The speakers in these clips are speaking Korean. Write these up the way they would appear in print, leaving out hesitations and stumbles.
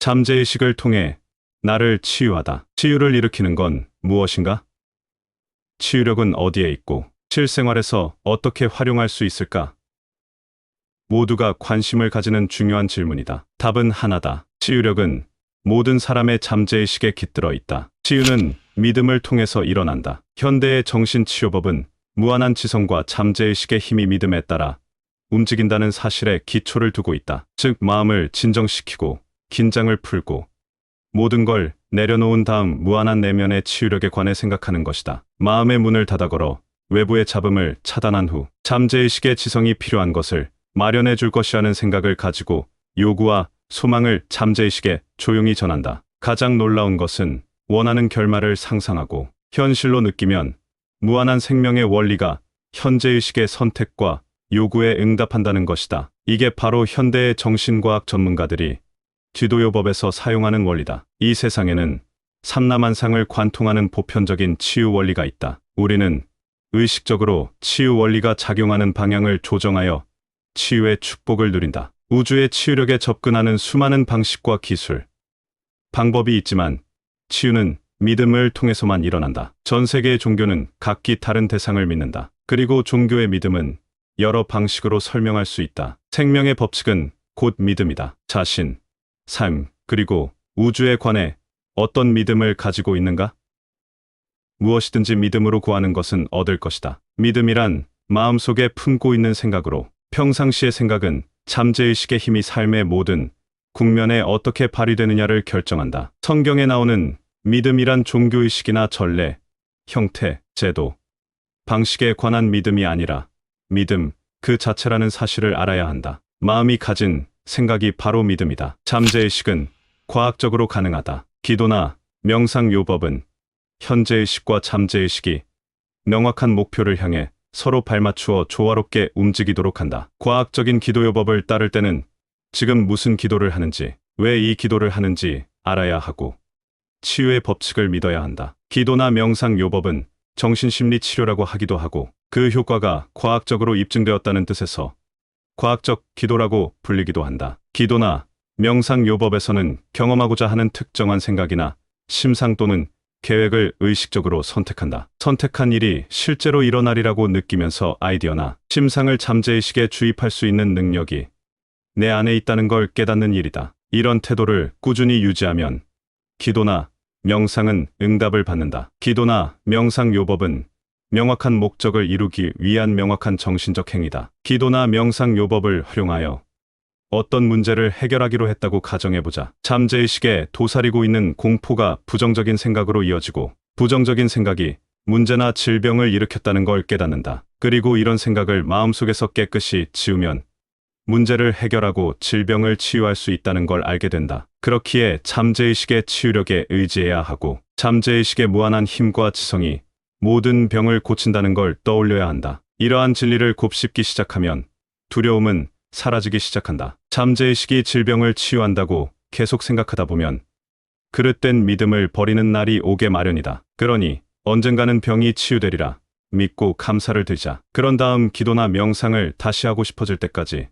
잠재의식을 통해 나를 치유하다. 치유를 일으키는 건 무엇인가? 치유력은 어디에 있고 실생활에서 어떻게 활용할 수 있을까? 모두가 관심을 가지는 중요한 질문이다. 답은 하나다. 치유력은 모든 사람의 잠재의식에 깃들어 있다. 치유는 믿음을 통해서 일어난다. 현대의 정신치유법은 무한한 지성과 잠재의식의 힘이 믿음에 따라 움직인다는 사실에 기초를 두고 있다. 즉, 마음을 진정시키고 긴장을 풀고 모든 걸 내려놓은 다음 무한한 내면의 치유력에 관해 생각하는 것이다. 마음의 문을 닫아 걸어 외부의 잡음을 차단한 후 잠재의식의 지성이 필요한 것을 마련해 줄 것이라는 생각을 가지고 요구와 소망을 잠재의식에 조용히 전한다. 가장 놀라운 것은 원하는 결말을 상상하고 현실로 느끼면 무한한 생명의 원리가 현재의식의 선택과 요구에 응답한다는 것이다. 이게 바로 현대의 정신과학 전문가들이 기도요법에서 사용하는 원리다. 이 세상에는 삼라만상을 관통하는 보편적인 치유 원리가 있다. 우리는 의식적으로 치유 원리가 작용하는 방향을 조정하여 치유의 축복을 누린다. 우주의 치유력에 접근하는 수많은 방식과 기술, 방법이 있지만 치유는 믿음을 통해서만 일어난다. 전 세계의 종교는 각기 다른 대상을 믿는다. 그리고 종교의 믿음은 여러 방식으로 설명할 수 있다. 생명의 법칙은 곧 믿음이다. 자신, 삶, 그리고 우주에 관해 어떤 믿음을 가지고 있는가? 무엇이든지 믿음으로 구하는 것은 얻을 것이다. 믿음이란 마음속에 품고 있는 생각으로 평상시의 생각은 잠재의식의 힘이 삶의 모든 국면에 어떻게 발휘되느냐를 결정한다. 성경에 나오는 믿음이란 종교의식이나 전례, 형태, 제도, 방식에 관한 믿음이 아니라 믿음 그 자체라는 사실을 알아야 한다. 마음이 가진 생각이 바로 믿음이다. 잠재의식은 과학적으로 가능하다. 기도나 명상요법은 현재의식과 잠재의식이 명확한 목표를 향해 서로 발맞추어 조화롭게 움직이도록 한다. 과학적인 기도요법을 따를 때는 지금 무슨 기도를 하는지, 왜 이 기도를 하는지 알아야 하고 치유의 법칙을 믿어야 한다. 기도나 명상요법은 정신심리 치료라고 하기도 하고 그 효과가 과학적으로 입증되었다는 뜻에서 과학적 기도라고 불리기도 한다. 기도나 명상요법에서는 경험하고자 하는 특정한 생각이나 심상 또는 계획을 의식적으로 선택한다. 선택한 일이 실제로 일어나리라고 느끼면서 아이디어나 심상을 잠재의식에 주입할 수 있는 능력이 내 안에 있다는 걸 깨닫는 일이다. 이런 태도를 꾸준히 유지하면 기도나 명상은 응답을 받는다. 기도나 명상요법은 명확한 목적을 이루기 위한 명확한 정신적 행위다. 기도나 명상요법을 활용하여 어떤 문제를 해결하기로 했다고 가정해보자. 잠재의식에 도사리고 있는 공포가 부정적인 생각으로 이어지고 부정적인 생각이 문제나 질병을 일으켰다는 걸 깨닫는다. 그리고 이런 생각을 마음속에서 깨끗이 지우면 문제를 해결하고 질병을 치유할 수 있다는 걸 알게 된다. 그렇기에 잠재의식의 치유력에 의지해야 하고 잠재의식의 무한한 힘과 지성이 모든 병을 고친다는 걸 떠올려야 한다. 이러한 진리를 곱씹기 시작하면 두려움은 사라지기 시작한다. 잠재의식이 질병을 치유한다고 계속 생각하다 보면 그릇된 믿음을 버리는 날이 오게 마련이다. 그러니 언젠가는 병이 치유되리라 믿고 감사를 드리자. 그런 다음 기도나 명상을 다시 하고 싶어질 때까지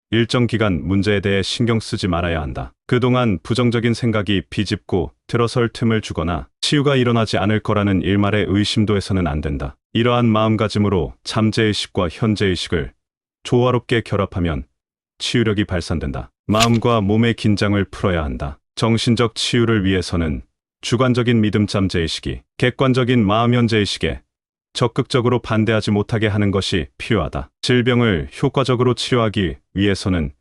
일정 기간 문제에 대해 신경 쓰지 말아야 한다. 그동안 부정적인 생각이 비집고 들어설 틈을 주거나 치유가 일어나지 않을 거라는 일말의 의심도 해서는 안 된다. 이러한 마음가짐으로 잠재의식과 현재의식을 조화롭게 결합하면 치유력이 발산된다. 마음과 몸의 긴장을 풀어야 한다. 정신적 치유를 위해서는 주관적인 믿음 잠재의식이 객관적인 마음 현재의식에 적극적으로 반대하지 못하게 하는 것이 필요하다. 질병을 효과적으로 치료하기 위해서는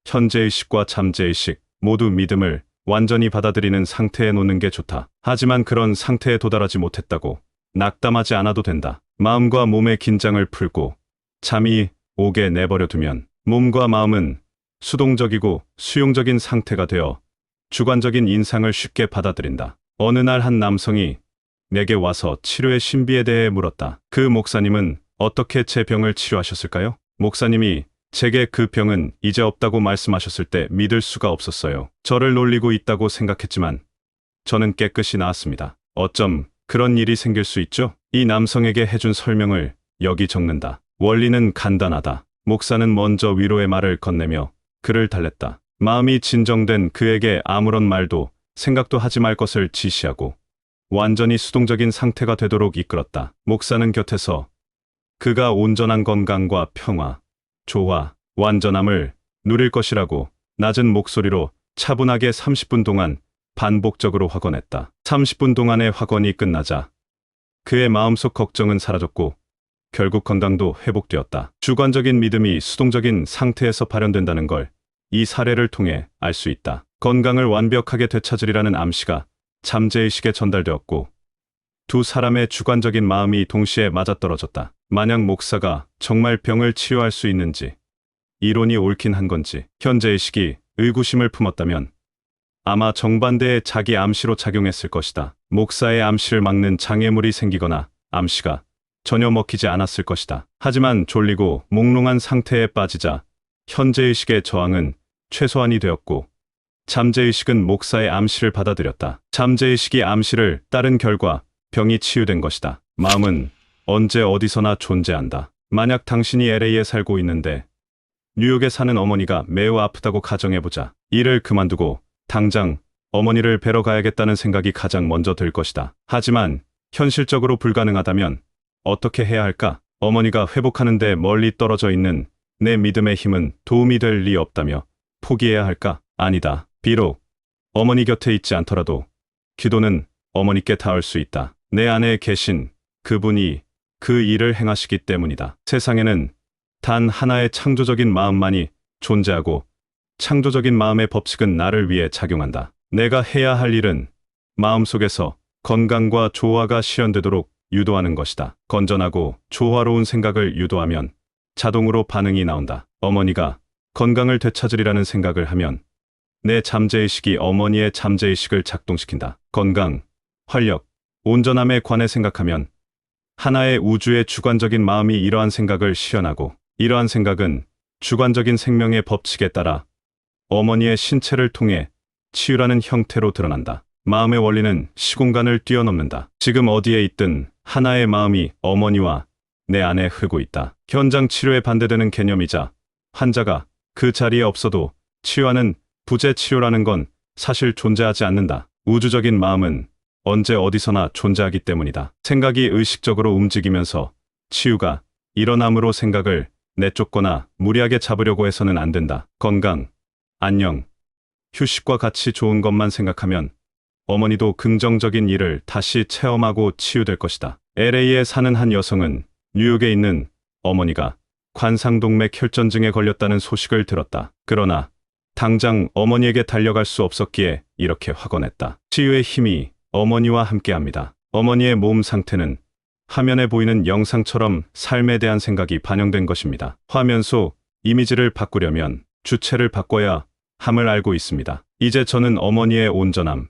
현재의식과 잠재의식 모두 믿음을 완전히 받아들이는 상태에 놓는 게 좋다. 하지만 그런 상태에 도달하지 못했다고 낙담하지 않아도 된다. 마음과 몸의 긴장을 풀고 잠이 오게 내버려 두면 몸과 마음은 수동적이고 수용적인 상태가 되어 주관적인 인상을 쉽게 받아들인다. 어느 날 한 남성이 내게 와서 치료의 신비에 대해 물었다. 그 목사님은 어떻게 제 병을 치료하셨을까요? 목사님이 제게 그 병은 이제 없다고 말씀하셨을 때 믿을 수가 없었어요. 저를 놀리고 있다고 생각했지만 저는 깨끗이 나았습니다. 어쩜 그런 일이 생길 수 있죠? 이 남성에게 해준 설명을 여기 적는다. 원리는 간단하다. 목사는 먼저 위로의 말을 건네며 그를 달랬다. 마음이 진정된 그에게 아무런 말도 생각도 하지 말 것을 지시하고 완전히 수동적인 상태가 되도록 이끌었다. 목사는 곁에서 그가 온전한 건강과 평화, 조화, 완전함을 누릴 것이라고 낮은 목소리로 차분하게 30분 동안 반복적으로 확언했다. 30분 동안의 확언이 끝나자 그의 마음속 걱정은 사라졌고 결국 건강도 회복되었다. 주관적인 믿음이 수동적인 상태에서 발현된다는 걸 이 사례를 통해 알 수 있다. 건강을 완벽하게 되찾으리라는 암시가 잠재의식에 전달되었고 두 사람의 주관적인 마음이 동시에 맞아떨어졌다. 만약 목사가 정말 병을 치료할 수 있는지, 이론이 옳긴 한 건지, 현재의식이 의구심을 품었다면 아마 정반대의 자기 암시로 작용했을 것이다. 목사의 암시를 막는 장애물이 생기거나 암시가 전혀 먹히지 않았을 것이다. 하지만 졸리고 몽롱한 상태에 빠지자 현재의식의 저항은 최소한이 되었고 잠재의식은 목사의 암시를 받아들였다. 잠재의식이 암시를 따른 결과 병이 치유된 것이다. 마음은 언제 어디서나 존재한다. 만약 당신이 LA에 살고 있는데 뉴욕에 사는 어머니가 매우 아프다고 가정해보자. 일을 그만두고 당장 어머니를 뵈러 가야겠다는 생각이 가장 먼저 들 것이다. 하지만 현실적으로 불가능하다면 어떻게 해야 할까? 어머니가 회복하는데 멀리 떨어져 있는 내 믿음의 힘은 도움이 될 리 없다며 포기해야 할까? 아니다. 비록 어머니 곁에 있지 않더라도 기도는 어머니께 닿을 수 있다. 내 안에 계신 그분이 그 일을 행하시기 때문이다. 세상에는 단 하나의 창조적인 마음만이 존재하고 창조적인 마음의 법칙은 나를 위해 작용한다. 내가 해야 할 일은 마음속에서 건강과 조화가 실현되도록 유도하는 것이다. 건전하고 조화로운 생각을 유도하면 자동으로 반응이 나온다. 어머니가 건강을 되찾으리라는 생각을 하면 내 잠재의식이 어머니의 잠재의식을 작동시킨다. 건강, 활력, 온전함에 관해 생각하면 하나의 우주의 주관적인 마음이 이러한 생각을 실현하고 이러한 생각은 주관적인 생명의 법칙에 따라 어머니의 신체를 통해 치유라는 형태로 드러난다. 마음의 원리는 시공간을 뛰어넘는다. 지금 어디에 있든 하나의 마음이 어머니와 내 안에 흐르고 있다. 현장 치료에 반대되는 개념이자 환자가 그 자리에 없어도 치유하는 부재 치료라는 건 사실 존재하지 않는다. 우주적인 마음은 언제 어디서나 존재하기 때문이다. 생각이 의식적으로 움직이면서 치유가 일어남으로 생각을 내쫓거나 무리하게 잡으려고 해서는 안 된다. 건강, 안녕, 휴식과 같이 좋은 것만 생각하면 어머니도 긍정적인 일을 다시 체험하고 치유될 것이다. LA에 사는 한 여성은 뉴욕에 있는 어머니가 관상동맥 혈전증에 걸렸다는 소식을 들었다. 그러나 당장 어머니에게 달려갈 수 없었기에 이렇게 확언했다. 치유의 힘이 어머니와 함께합니다. 어머니의 몸 상태는 화면에 보이는 영상처럼 삶에 대한 생각이 반영된 것입니다. 화면 속 이미지를 바꾸려면 주체를 바꿔야 함을 알고 있습니다. 이제 저는 어머니의 온전함,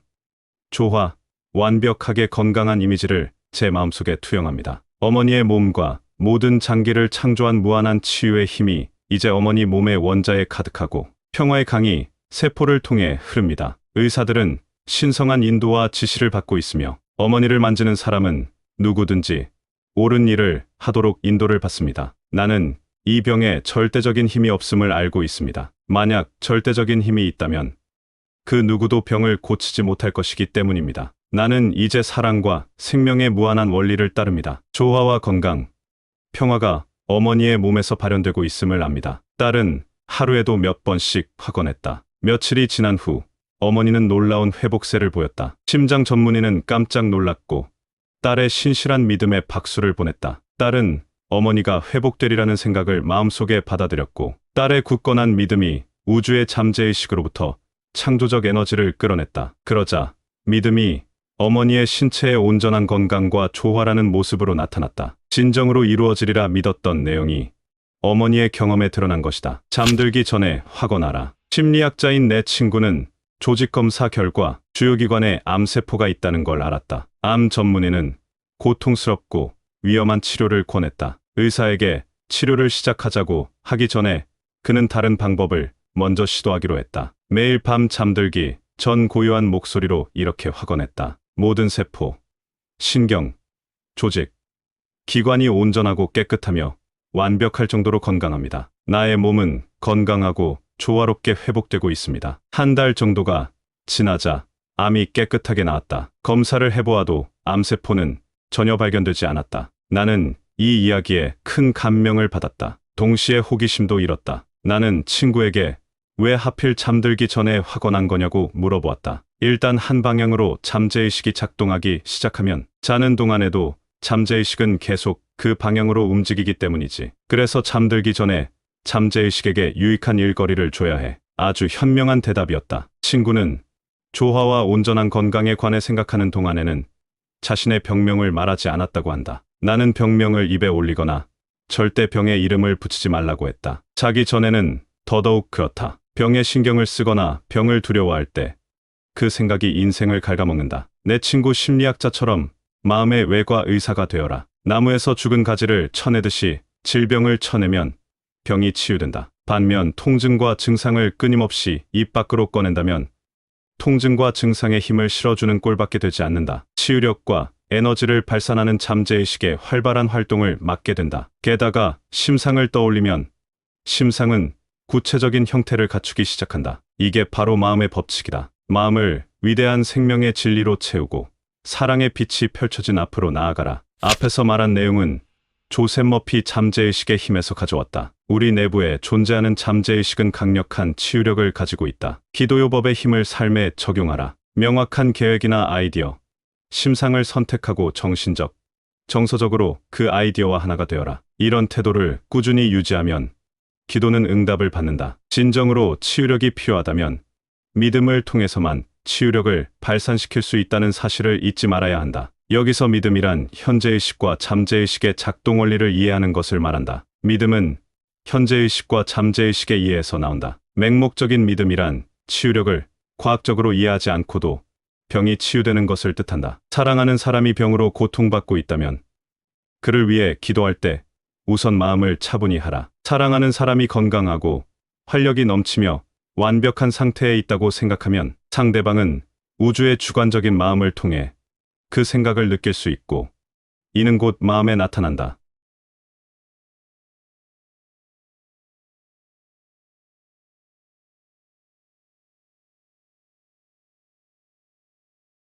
조화, 완벽하게 건강한 이미지를 제 마음속에 투영합니다. 어머니의 몸과 모든 장기를 창조한 무한한 치유의 힘이 이제 어머니 몸의 원자에 가득하고 평화의 강이 세포를 통해 흐릅니다. 의사들은 신성한 인도와 지시를 받고 있으며 어머니를 만지는 사람은 누구든지 옳은 일을 하도록 인도를 받습니다. 나는 이 병에 절대적인 힘이 없음을 알고 있습니다. 만약 절대적인 힘이 있다면 그 누구도 병을 고치지 못할 것이기 때문입니다. 나는 이제 사랑과 생명의 무한한 원리를 따릅니다. 조화와 건강, 평화가 어머니의 몸에서 발현되고 있음을 압니다. 딸은 하루에도 몇 번씩 확언했다. 며칠이 지난 후 어머니는 놀라운 회복세를 보였다. 심장 전문의는 깜짝 놀랐고 딸의 신실한 믿음에 박수를 보냈다. 딸은 어머니가 회복되리라는 생각을 마음속에 받아들였고 딸의 굳건한 믿음이 우주의 잠재의식으로부터 창조적 에너지를 끌어냈다. 그러자 믿음이 어머니의 신체의 온전한 건강과 조화라는 모습으로 나타났다. 진정으로 이루어지리라 믿었던 내용이 어머니의 경험에 드러난 것이다. 잠들기 전에 확언하라. 심리학자인 내 친구는 조직검사 결과 주요기관에 암세포가 있다는 걸 알았다. 암 전문의는 고통스럽고 위험한 치료를 권했다. 의사에게 치료를 시작하자고 하기 전에 그는 다른 방법을 먼저 시도하기로 했다. 매일 밤 잠들기 전 고요한 목소리로 이렇게 확언했다. 모든 세포, 신경, 조직, 기관이 온전하고 깨끗하며 완벽할 정도로 건강합니다. 나의 몸은 건강하고 조화롭게 회복되고 있습니다. 한 달 정도가 지나자 암이 깨끗하게 나았다. 검사를 해보아도 암세포는 전혀 발견되지 않았다. 나는 이 이야기에 큰 감명을 받았다. 동시에 호기심도 잃었다. 나는 친구에게 왜 하필 잠들기 전에 확언한 거냐고 물어보았다. 일단 한 방향으로 잠재의식이 작동하기 시작하면 자는 동안에도 잠재의식은 계속 그 방향으로 움직이기 때문이지. 그래서 잠들기 전에 잠재의식에게 유익한 일거리를 줘야 해. 아주 현명한 대답이었다. 친구는 조화와 온전한 건강에 관해 생각하는 동안에는 자신의 병명을 말하지 않았다고 한다. 나는 병명을 입에 올리거나 절대 병에 이름을 붙이지 말라고 했다. 자기 전에는 더더욱 그렇다. 병에 신경을 쓰거나 병을 두려워할 때 그 생각이 인생을 갉아먹는다. 내 친구 심리학자처럼 마음의 외과 의사가 되어라. 나무에서 죽은 가지를 쳐내듯이 질병을 쳐내면 병이 치유된다. 반면 통증과 증상을 끊임없이 입 밖으로 꺼낸다면 통증과 증상에 힘을 실어주는 꼴밖에 되지 않는다. 치유력과 에너지를 발산하는 잠재의식의 활발한 활동을 막게 된다. 게다가 심상을 떠올리면 심상은 구체적인 형태를 갖추기 시작한다. 이게 바로 마음의 법칙이다. 마음을 위대한 생명의 진리로 채우고 사랑의 빛이 펼쳐진 앞으로 나아가라. 앞에서 말한 내용은 조셉 머피 잠재의식의 힘에서 가져왔다. 우리 내부에 존재하는 잠재의식은 강력한 치유력을 가지고 있다. 기도요법의 힘을 삶에 적용하라. 명확한 계획이나 아이디어, 심상을 선택하고 정서적으로 그 아이디어와 하나가 되어라. 이런 태도를 꾸준히 유지하면 기도는 응답을 받는다. 진정으로 치유력이 필요하다면 믿음을 통해서만 치유력을 발산시킬 수 있다는 사실을 잊지 말아야 한다. 여기서 믿음이란 현재의식과 잠재의식의 작동 원리를 이해하는 것을 말한다. 믿음은 현재의식과 잠재의식의 이해에서 나온다. 맹목적인 믿음이란 치유력을 과학적으로 이해하지 않고도 병이 치유되는 것을 뜻한다. 사랑하는 사람이 병으로 고통받고 있다면 그를 위해 기도할 때 우선 마음을 차분히 하라. 사랑하는 사람이 건강하고 활력이 넘치며 완벽한 상태에 있다고 생각하면 상대방은 우주의 주관적인 마음을 통해 그 생각을 느낄 수 있고 이는 곧 마음에 나타난다.